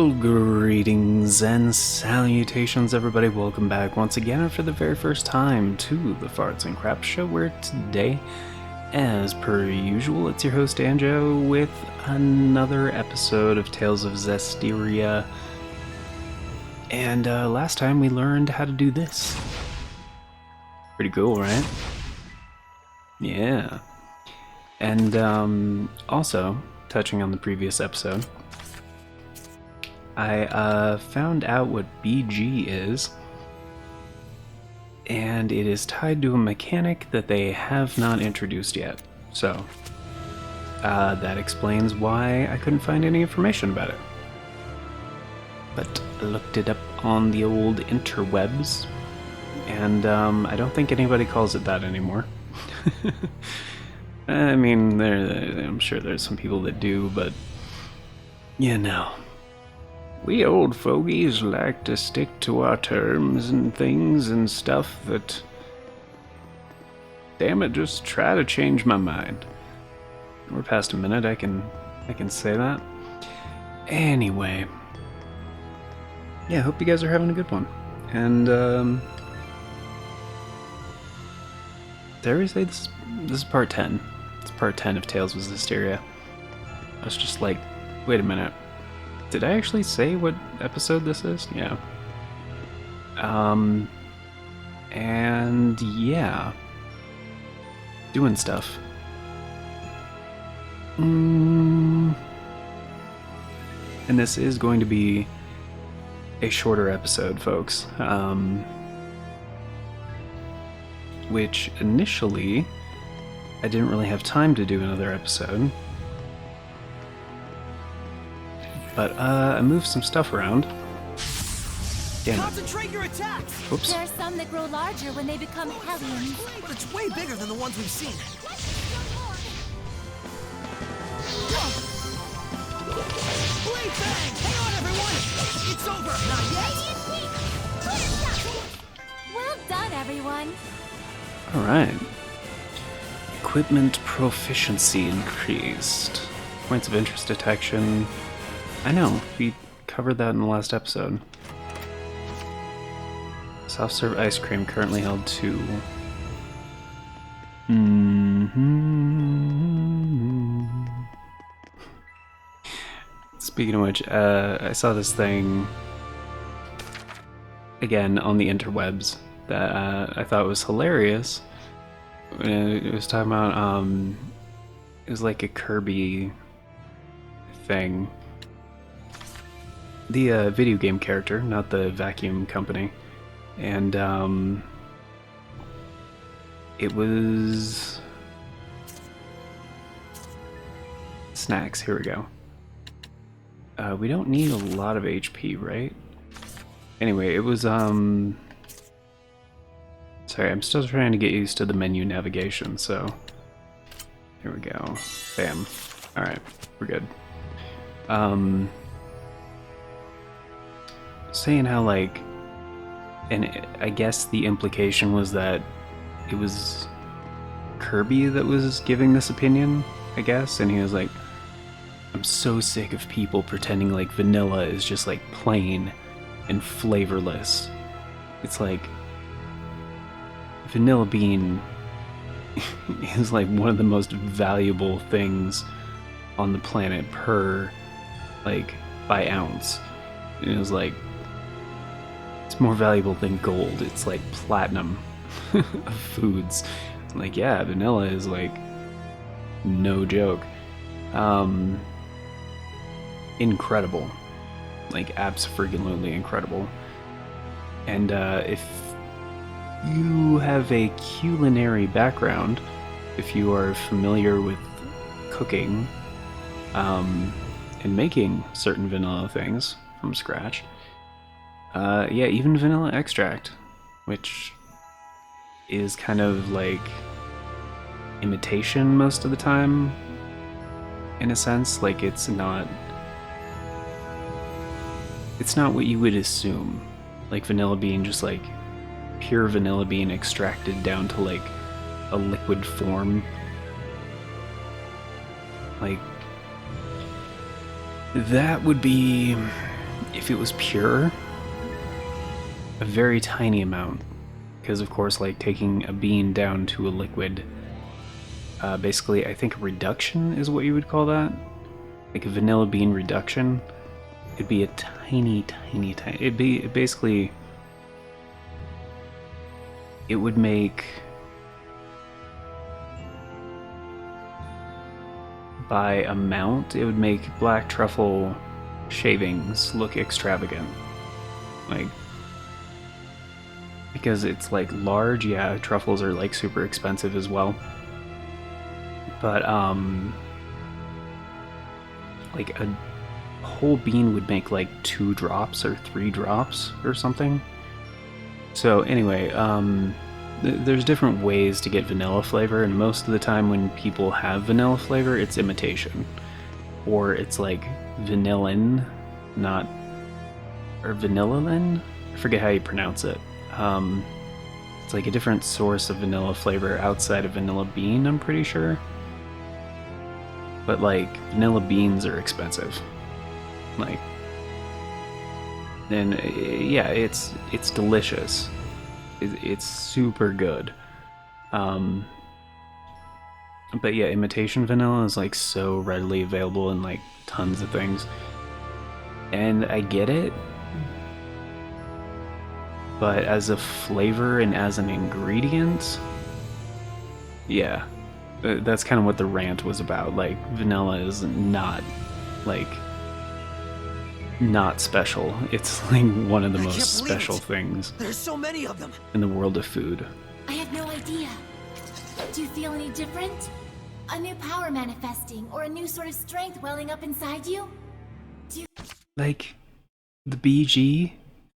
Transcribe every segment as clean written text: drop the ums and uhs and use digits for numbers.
Well, greetings and salutations, everybody. Welcome back once again, and for the very first time, to the Farts and Crap Show, where today, as per usual, it's your host, Anjo, with another episode of Tales of Zestiria. And last time we learned how to do this. Pretty cool, right? Yeah. And also, touching on the previous episode, I found out what BG is, and it is tied to a mechanic that they have not introduced yet. So, that explains why I couldn't find any information about it. But I looked it up on the old interwebs, and I don't think anybody calls it that anymore. I mean, I'm sure there's some people that do, but you know. We old fogies like to stick to our terms and things and stuff that... Damn it, just try to change my mind. We're past a minute, I can say that. Anyway. Yeah, hope you guys are having a good one. And, dare we say this is part 10. It's part 10 of Tales of Zestiria. I was just like, wait a minute. Did I actually say what episode this is? Yeah. And yeah. Doing stuff. And this is going to be a shorter episode, folks. Which initially, I didn't really have time to do another episode. But I moved some stuff around. Damn it. Concentrate your attacks! Whoops. There are some that grow larger when they become hellions. But it's way bigger than the ones we've seen. Blade bang! Hang on, everyone! It's over! Not yet! Well done, everyone. Alright. Equipment proficiency increased. Points of interest detection. I know, we covered that in the last episode. Soft-serve ice cream currently held 2. Speaking of which, I saw this thing again on the interwebs that I thought was hilarious. It was talking about, it was like a Kirby thing. The video game character, not the vacuum company. And it was snacks. Here we go. We don't need a lot of HP, right? Anyway, it was sorry, I'm still trying to get used to the menu navigation, so here we go. Bam. Alright, we're good. Saying how, like, and I guess the implication was that it was Kirby that was giving this opinion, I guess, and he was like, I'm so sick of people pretending like vanilla is just like plain and flavorless. It's like, vanilla bean is like one of the most valuable things on the planet per, like, by ounce. And it was like, it's more valuable than gold. It's like platinum of foods. Like, yeah, vanilla is like no joke. Incredible. Like, abso-freaking-lutely incredible. And if you have a culinary background, if you are familiar with cooking, and making certain vanilla things from scratch, yeah, even vanilla extract, which is kind of like imitation most of the time, in a sense. Like, it's not what you would assume. Like, vanilla bean, just like pure vanilla bean extracted down to like a liquid form. Like, that would be if it was pure, a very tiny amount, because of course, like taking a bean down to a liquid, basically, I think a reduction is what you would call that, like a vanilla bean reduction. It'd be a tiny. It'd be basically. It would make, by amount, it would make black truffle shavings look extravagant. Like, because it's like large, yeah, truffles are like super expensive as well. But, like a whole bean would make like 2 drops or 3 drops or something. So anyway, there's different ways to get vanilla flavor, and most of the time when people have vanilla flavor, it's imitation. Or it's like vanillin, not... or vanillin? I forget how you pronounce it. It's like a different source of vanilla flavor outside of vanilla bean, I'm pretty sure. But like, vanilla beans are expensive. Like... and yeah, it's delicious. It's super good. But yeah, imitation vanilla is like so readily available in like tons of things, and I get it. But as a flavor and as an ingredient, yeah, that's kind of what the rant was about. Like, vanilla is not like. Not special. It's like one of the most special things. There's so many of them in the world of food. I have no idea. Do you feel any different? A new power manifesting, or a new sort of strength welling up inside you? Do you... Like the BG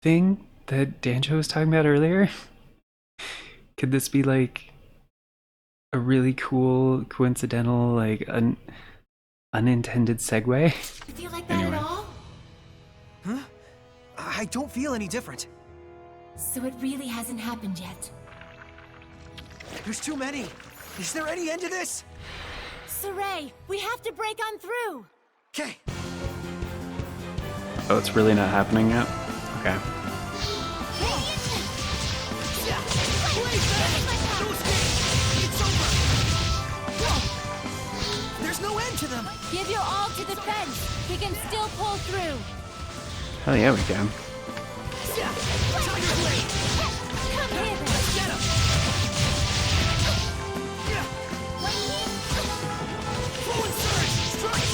thing that Dancho was talking about earlier? Could this be like a really cool, coincidental, like an unintended segue? You feel like that Anyway. at all? Huh? I don't feel any different. So it really hasn't happened yet. There's too many. Is there any end to this? Saray, we have to break on through! Okay. Oh, it's really not happening yet? Okay. There's no end to them. Give your all to the fence! We can still pull through! Hell yeah, we can. Tiger Blade. Come here then! Let's get him. Fluid surge. Strike.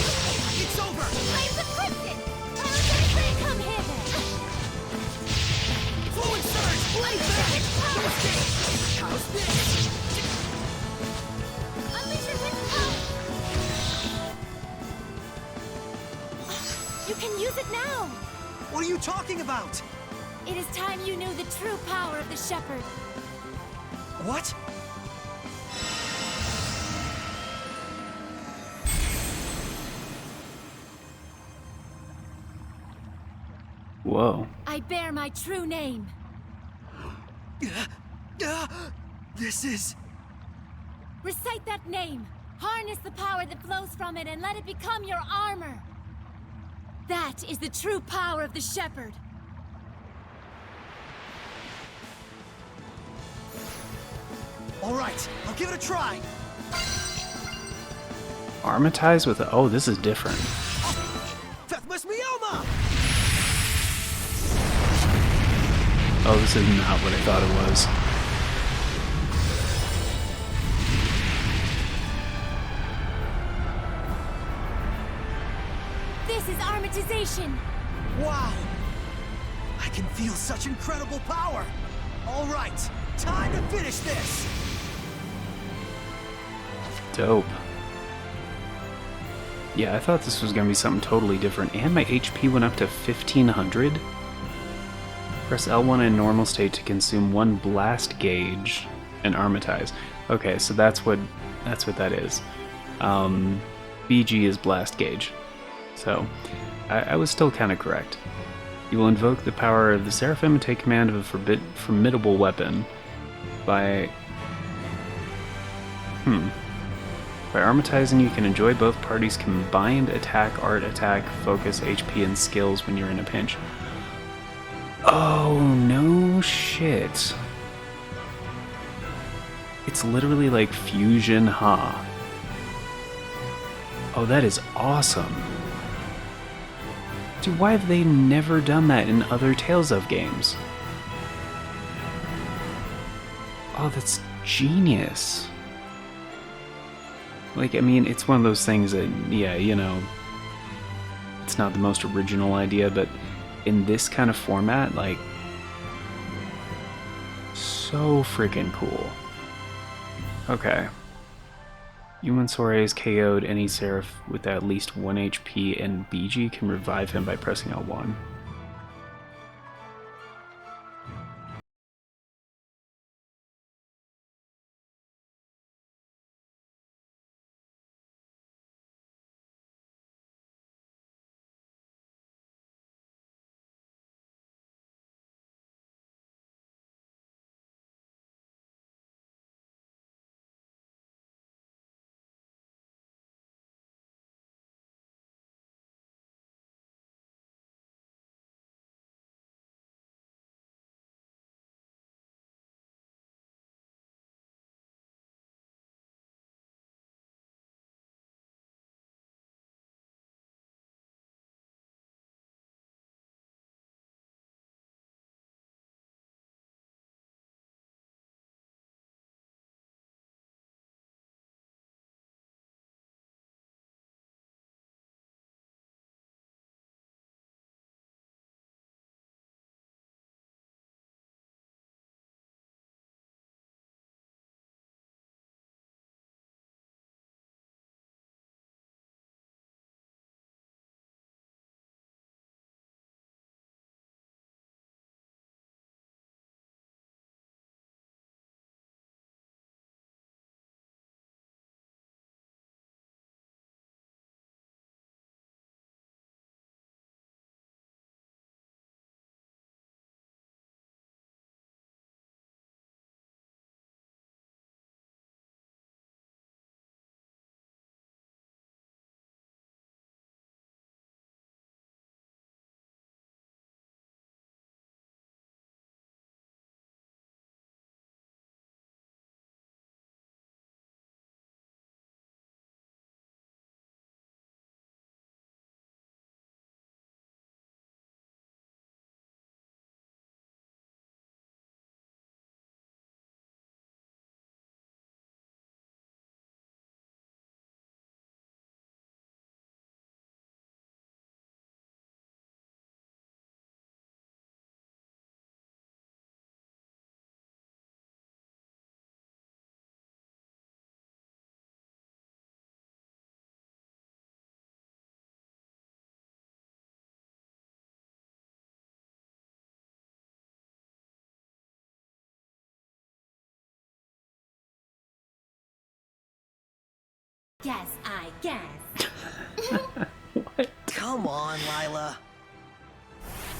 It's over. Flames of Crimson! I was gonna say come here then! Fluid surge. Blade back. No escape. How's this? Unleash your hidden power! You can use it now! What are you talking about? It is time you knew the true power of the Shepherd. What? Whoa. I bear my true name. This is... Recite that name. Harness the power that flows from it and let it become your armor. That is the true power of the Shepherd. All right, I'll give it a try. Armatize with a... oh, this is different. Fethmus Mioma! Oh, this is not what I thought it was. This is Armatization. Wow! I can feel such incredible power! All right, time to finish this! Dope. Yeah, I thought this was gonna be something totally different, and my HP went up to 1500. Press L1 in normal state to consume 1 blast gauge and armatize. Okay, so that's what that is. BG is blast gauge. So, I was still kind of correct. You will invoke the power of the Seraphim and take command of a formidable weapon. By armatizing, you can enjoy both parties' combined attack, art, attack, focus, HP, and skills when you're in a pinch. Oh, no shit. It's literally like Fusion Ha. Oh, that is awesome. Dude, why have they never done that in other Tales of games? Oh, that's genius. Like, I mean, it's one of those things that, yeah, you know, it's not the most original idea, but in this kind of format, like, so freaking cool. Okay. You when Sora is KO'd, any Seraph with at least 1 HP and BG can revive him by pressing L1. Yes, I guess. What? Come on, Lila.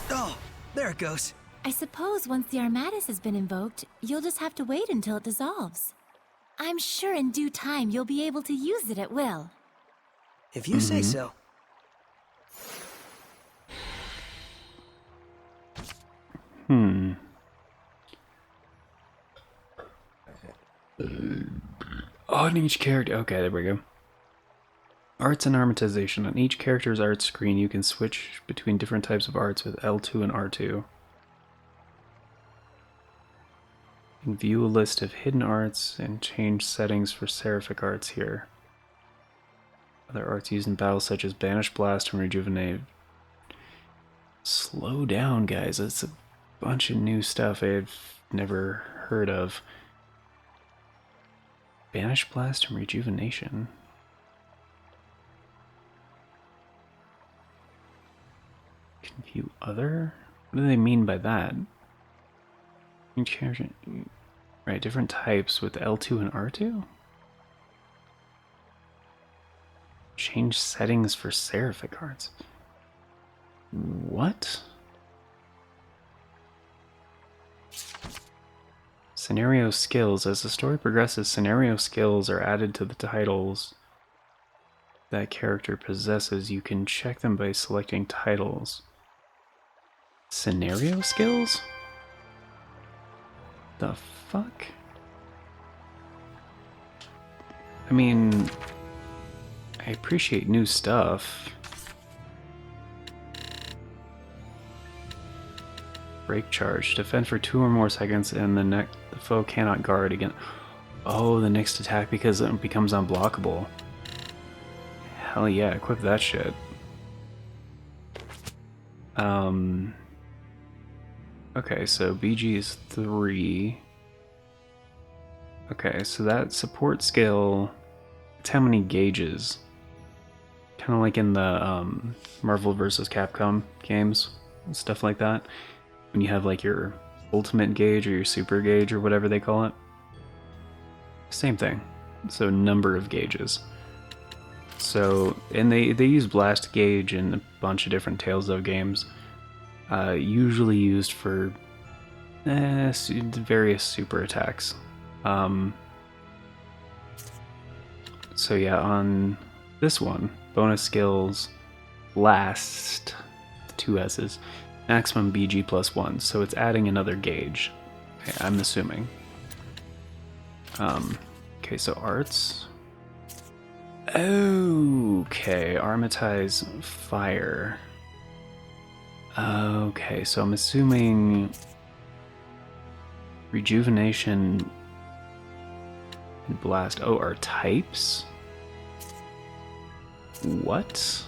Oh, there it goes. I suppose once the Armatis has been invoked, you'll just have to wait until it dissolves. I'm sure in due time you'll be able to use it at will. If you say so. On each character. Okay, there we go. Arts and Armatization. On each character's art screen, you can switch between different types of arts with L2 and R2. You can view a list of hidden arts and change settings for seraphic arts here. Other arts used in battle such as Banish Blast and Rejuvenate. Slow down, guys. It's a bunch of new stuff I've never heard of. Banish Blast and Rejuvenation. Can view other? What do they mean by that? Right, different types with L2 and R2? Change settings for seraphic arts. What? Scenario skills. As the story progresses, scenario skills are added to the titles that character possesses. You can check them by selecting titles. Scenario skills? The fuck? I mean, I appreciate new stuff. Break charge. Defend for 2 or more seconds and the foe cannot guard again. Oh, the next attack because it becomes unblockable. Hell yeah, equip that shit. Okay, so BG is 3. Okay, so that support skill, it's how many gauges? Kind of like in the Marvel vs. Capcom games and stuff like that. When you have like your ultimate gauge or your super gauge or whatever they call it. Same thing. So number of gauges. So, and they use blast gauge in a bunch of different Tales of games. Usually used for various super attacks. So yeah, on this one, bonus skills, last, 2 S's, maximum BG plus 1, so it's adding another gauge, okay, I'm assuming. Okay, so arts. Okay, Armatize fire. Okay, so I'm assuming rejuvenation and blast. Oh, are types? What?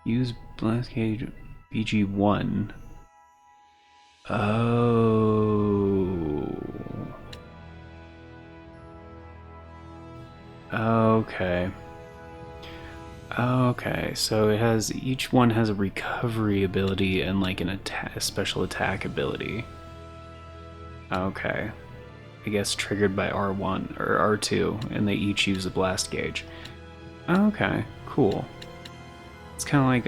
Use blast gauge BG1. Oh. Okay. Okay, so it has, each one has a recovery ability and like a special attack ability. Okay. I guess triggered by R1 or R2, and they each use a blast gauge. Okay, cool. It's kind of like,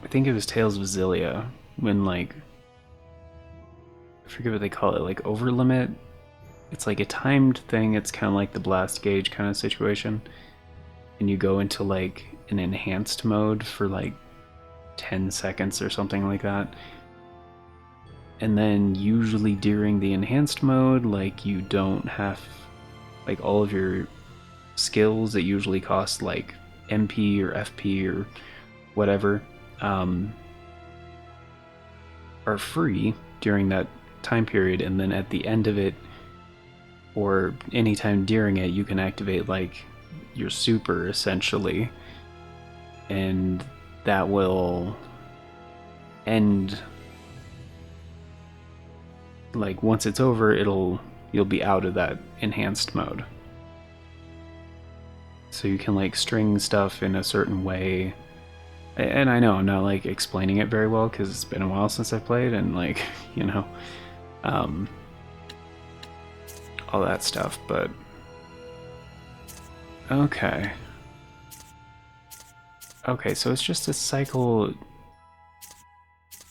I think it was Tales of Zestiria, when like, I forget what they call it, like over limit. It's like a timed thing, it's kind of like the blast gauge kind of situation. And you go into like an enhanced mode for like 10 seconds or something like that. And then usually during the enhanced mode, like you don't have like all of your skills that usually cost like MP or FP or whatever are free during that time period, and then at the end of it or anytime during it you can activate like your super essentially, and that will end, like once it's over you'll be out of that enhanced mode. So you can like string stuff in a certain way. And I know I'm not like explaining it very well because it's been a while since I've played, and like, you know, all that stuff, but okay. Okay, so it's just a cycle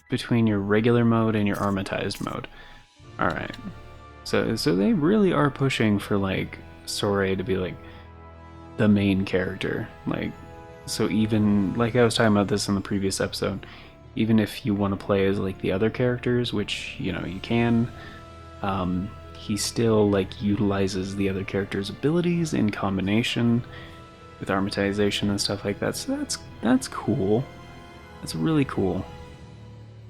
between your regular mode and your armatized mode. Alright. So they really are pushing for like Sorey to be like the main character. Like, so even like I was talking about this in the previous episode, even if you want to play as like the other characters, which you know you can, he still like utilizes the other characters' abilities in combination with Armatization and stuff like that. So that's cool. That's really cool.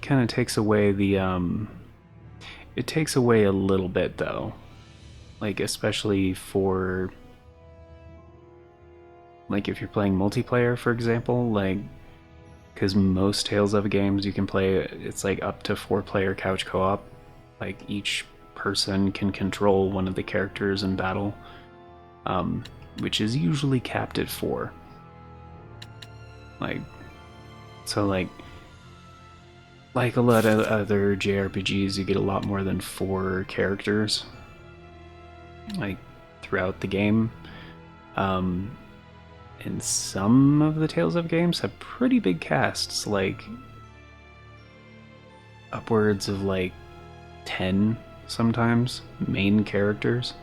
Kind of takes away the it takes away a little bit though, like especially for like if you're playing multiplayer, for example, like because most Tales of games you can play, it's like up to 4-player couch co-op, like each person can control one of the characters in battle, which is usually capped at 4. Like, so like a lot of other JRPGs, you get a lot more than 4 characters like throughout the game. And some of the Tales of games have pretty big casts, like upwards of like 10 sometimes, main characters.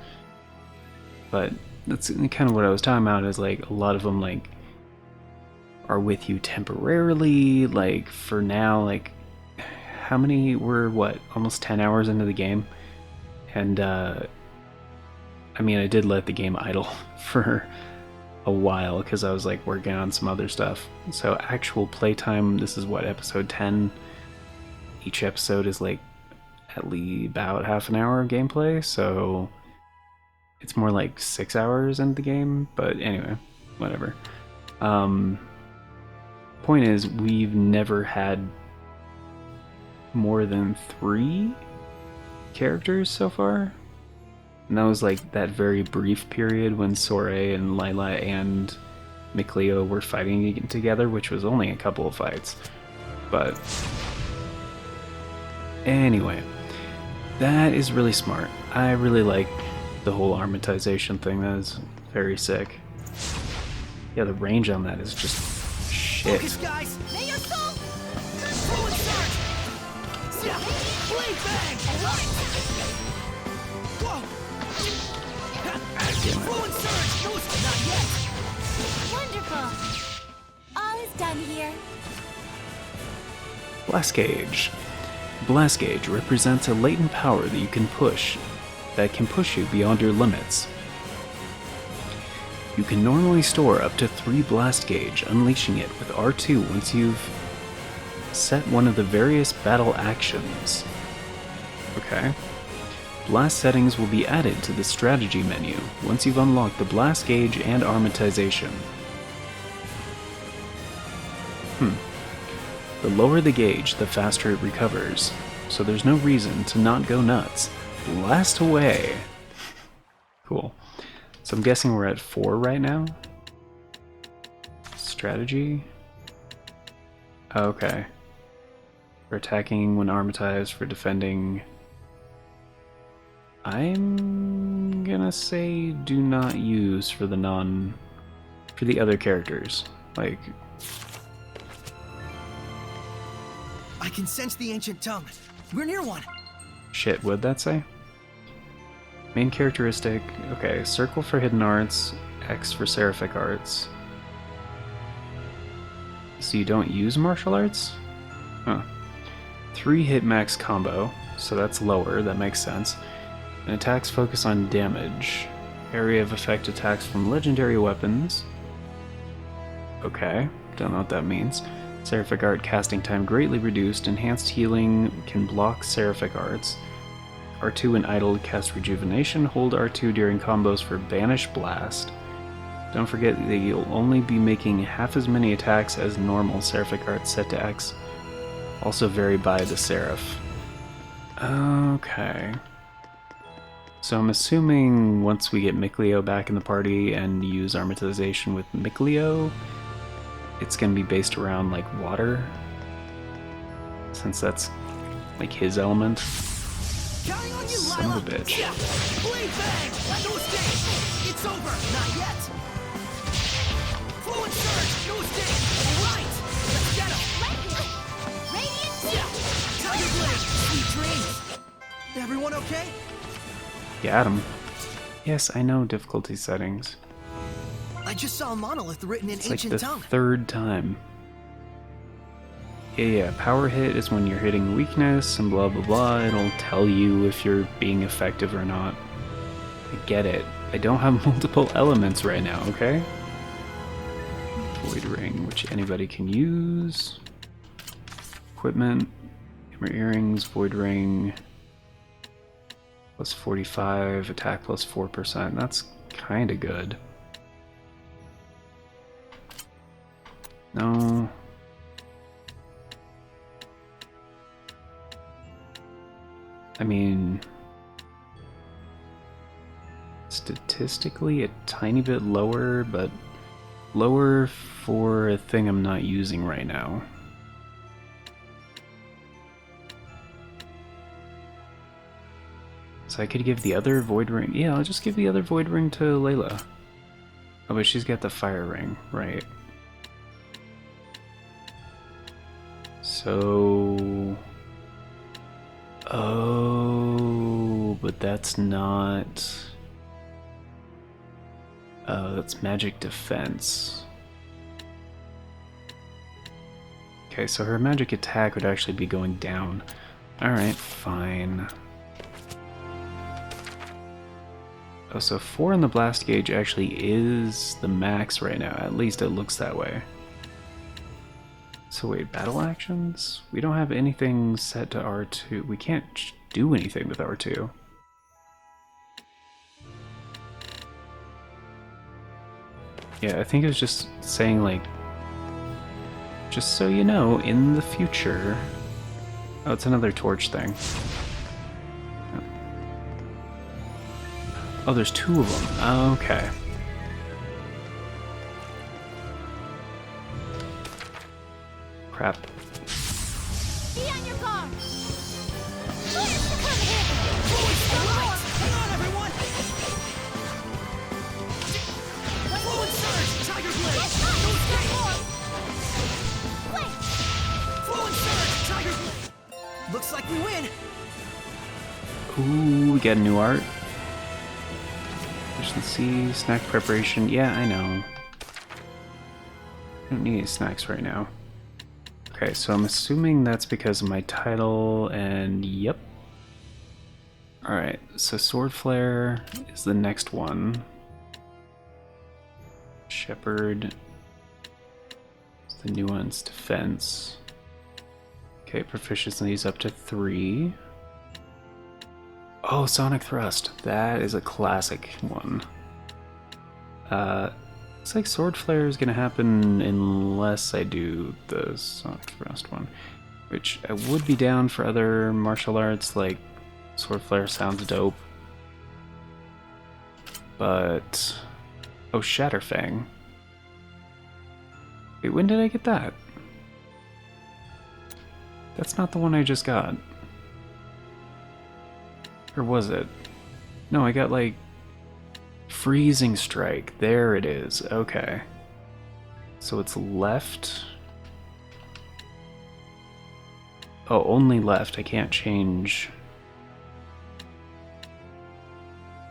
But that's kind of what I was talking about, is like a lot of them like are with you temporarily, like for now, like how many were what, almost 10 hours into the game? And I mean, I did let the game idle for a while because I was like working on some other stuff. So actual playtime, this is what, episode 10. Each episode is like at least about half an hour of gameplay, so it's more like 6 hours into the game. But anyway, whatever. Point is, we've never had more than 3 characters so far. And that was like that very brief period when Sorae and Lila and Mikleo were fighting together, which was only a couple of fights. But anyway, that is really smart. I really like the whole Armatization thing. That is very sick. Yeah, the range on that is just shit. Focus, guys! May your soul! Forward start! Yeah! Blade bang! Alright! Whoa! Forward surge! No, not yet! Wonderful! All is done here. Blast Gauge. Blast Gauge represents a latent power that you can push, that can push you beyond your limits. You can normally store up to 3 Blast Gauge, unleashing it with R2 once you've set one of the various battle actions. Okay. Blast settings will be added to the strategy menu once you've unlocked the Blast Gauge and Armatization. The lower the gauge, the faster it recovers, so there's no reason to not go nuts. Blast away! Cool. So I'm guessing we're at 4 right now? Strategy? Okay. For attacking when armatized, for defending... I'm gonna say do not use for the for the other characters. Like... I can sense the ancient tongue. We're near one. Shit, what'd that say? Main characteristic, okay, circle for hidden arts, X for seraphic arts. So you don't use martial arts? Huh. 3 hit max combo, so that's lower, that makes sense. And attacks focus on damage. Area of effect attacks from legendary weapons. Okay, don't know what that means. Seraphic art casting time greatly reduced. Enhanced healing can block seraphic arts. R2 and idle cast rejuvenation. Hold R2 during combos for banish blast. Don't forget that you'll only be making half as many attacks as normal. Seraphic arts set to X also vary by the seraph. Okay. So I'm assuming once we get Mikleo back in the party and use Armatization with Mikleo, it's going to be based around like water, since that's like his element. Counting on you, Son Lila. of a bitch. Yeah. Blade bang! No escape! It's over! Not yet! Fluid surge! No escape! Alright! Let's get him! Radiant Yeah! Tiger blade! Sweet dreams! Everyone okay? Got him. Yes, I know difficulty settings. I just saw a monolith written in It's like ancient the tongue. 3rd time. Yeah, power hit is when you're hitting weakness and blah blah blah. It'll tell you if you're being effective or not. I get it. I don't have multiple elements right now, okay? Void ring, which anybody can use. Equipment, hammer earrings, void ring. Plus 45, attack plus 4%. That's kinda good. No. I mean, statistically a tiny bit lower, but lower for a thing I'm not using right now. So I could give the other void ring. Yeah, I'll just give the other void ring to Layla. Oh, but she's got the fire ring, right? So... Oh... but that's not... that's magic defense. Okay, so her magic attack would actually be going down. Alright, fine. Oh, so 4 in the blast gauge actually is the max right now. At least it looks that way. So wait, battle actions? We don't have anything set to R2. We can't do anything with R2. Yeah, I think it was just saying, like, just so you know, in the future... Oh, it's another torch thing. Oh, there's 2 of them. Okay. Crap. Be on your guard! Come here! Hang on, everyone! Forward surge! Tiger Blade! Forward surge! Tiger Blade! Looks like we win! Ooh, we got a new art. Efficiency, snack preparation. Yeah, I know. I don't need any snacks right now. Okay, so I'm assuming that's because of my title, and yep. Alright, so Sword Flare is the next one. Shepherd. The new one's defense. Okay, proficiency is up to 3. Oh, Sonic Thrust. That is a classic one. Looks like Sword Flare is gonna happen unless I do the Sonic Thrust one. Which I would be down for other martial arts, like Sword Flare sounds dope. But... Oh, Shatterfang. Wait, when did I get that? That's not the one I just got. Or was it? No, I got like... Freezing Strike. There it is. Okay. So it's left. Oh, only left. I can't change.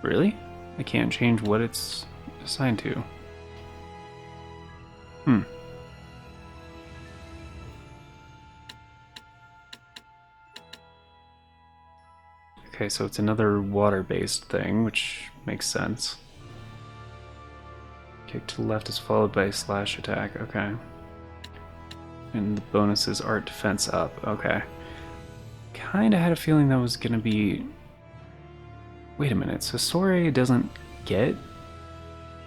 Really? I can't change what it's assigned to. Okay, so it's another water-based thing, which makes sense. Kick to the left is followed by a slash attack, okay. And the bonus is art defense up, okay. Kinda had a feeling that was gonna be... Wait a minute, so Sore doesn't get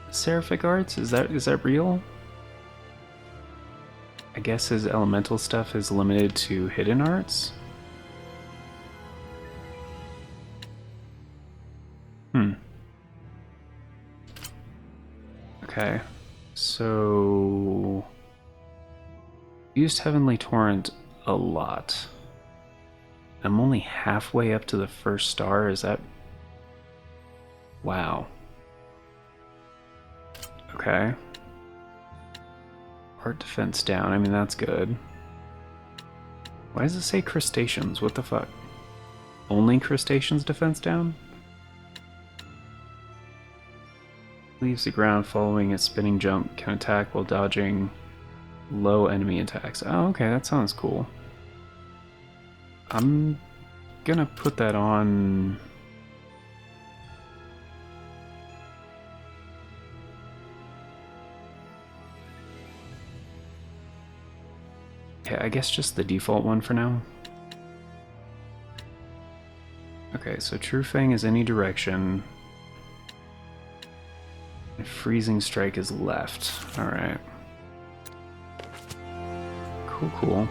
Seraphic Arts? Is that real? I guess his elemental stuff is limited to hidden arts? Okay, so... Used Heavenly Torrent a lot. I'm only halfway up to the first star, is that... Wow. Okay. Art defense down, I mean that's good. Why does it say crustaceans? What the fuck? Only crustaceans defense down? Leaves the ground following a spinning jump, can attack while dodging low enemy attacks. Oh, okay, that sounds cool. I'm gonna put that on... Yeah, I guess just the default one for now. Okay, so True Fang is any direction. And Freezing Strike is left. Alright. Cool, cool.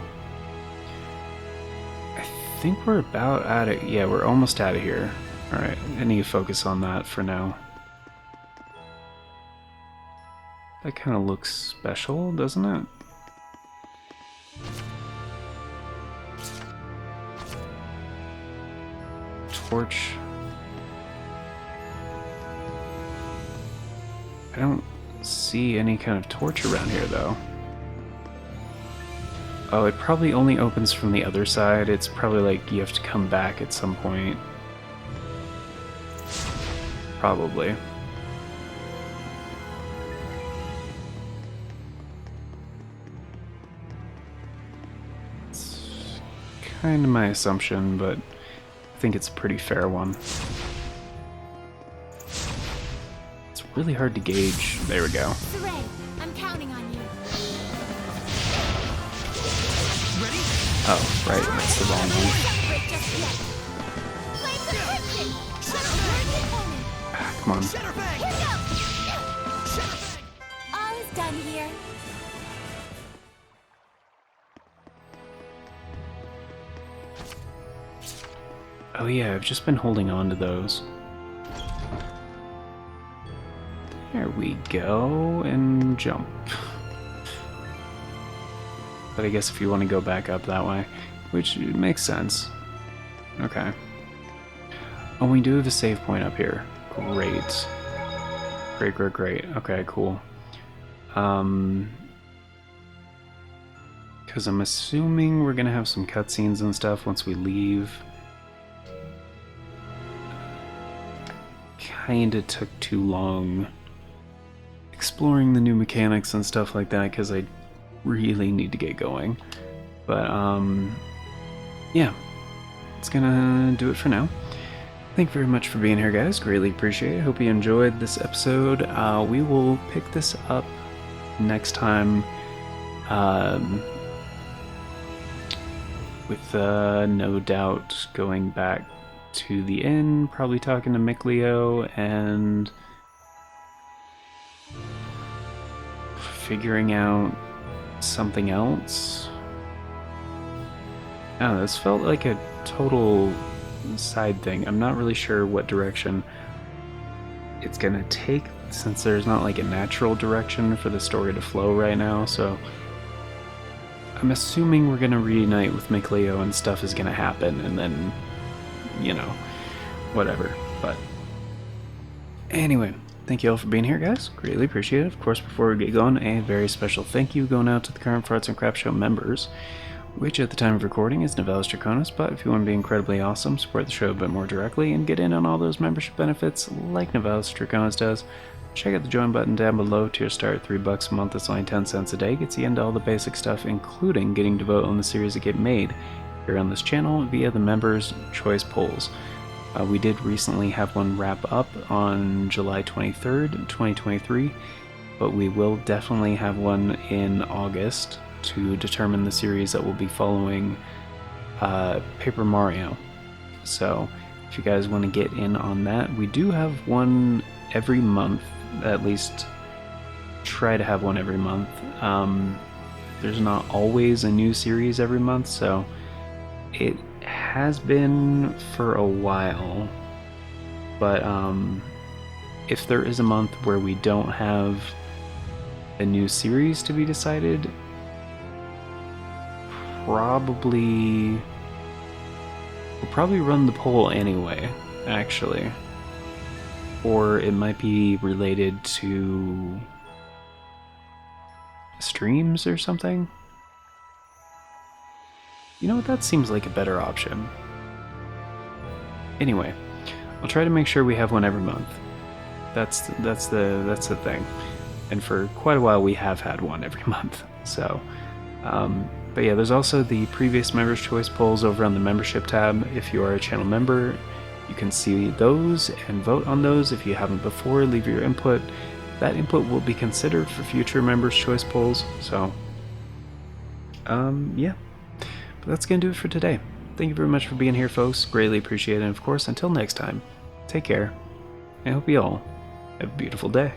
I think we're about out of... Yeah, we're almost out of here. Alright, I need to focus on that for now. That kind of looks special, doesn't it? Torch. I don't see any kind of torch around here, though. Oh, it probably only opens from the other side. It's probably like you have to come back at some point. Probably. It's kind of my assumption, but I think it's a pretty fair one. It's really hard to gauge. There we go. Saray, I'm counting on you. Ready? Oh, right, that's the wrong one. Celebrate just yet. Play protection. Hurt the opponent. Ah, come on. Shatterbang! Here we go. Shatterbang! All is done here. Oh yeah, I've just been holding on to those. There we go, and jump. But I guess if you want to go back up that way, which makes sense. Okay. Oh, we do have a save point up here. Great. Great, great, great. Okay, cool. Because I'm assuming we're going to have some cutscenes and stuff once we leave. Kinda took too long exploring the new mechanics and stuff like that because I really need to get going. But yeah, it's gonna do it for now. Thank you very much for being here, guys. Greatly appreciate it. Hope you enjoyed this episode. We will pick this up next time with no doubt going back to the inn, probably talking to Mikleo and figuring out something else. Oh, this felt like a total side thing. I'm not really sure what direction it's gonna take, since there's not like a natural direction for the story to flow right now, so I'm assuming we're gonna reunite with Mikleo and stuff is gonna happen, and then, you know, whatever. But anyway, thank you all for being here, guys. Greatly appreciate it. Of course, before we get going, a very special thank you going out to the current Farts and Crap Show members, which at the time of recording is Novellis Draconis. But if you want to be incredibly awesome, support the show a bit more directly, and get in on all those membership benefits like Novellis Draconis does, check out the join button down below. Tier start $3 a month. That's only 10 cents a day. Gets you into all the basic stuff, including getting to vote on the series that get made here on this channel via the members' choice polls. We did recently have one wrap up on July 23rd, 2023, but we will definitely have one in August to determine the series that will be following Paper Mario. So if you guys want to get in on that, we do have one every month, at least try to have one every month. There's not always a new series every month, so it has been for a while, but if there is a month where we don't have a new series to be decided, we'll probably run the poll anyway, actually. Or it might be related to streams or something. You know what, that seems like a better option. Anyway, I'll try to make sure we have one every month. That's the thing. And for quite a while we have had one every month. So, but yeah, there's also the previous members' choice polls over on the membership tab. If you are a channel member, you can see those and vote on those. If you haven't before, leave your input. That input will be considered for future members' choice polls. So, yeah. But that's going to do it for today. Thank you very much for being here, folks. Greatly appreciate it. And of course, until next time, take care. I hope you all have a beautiful day.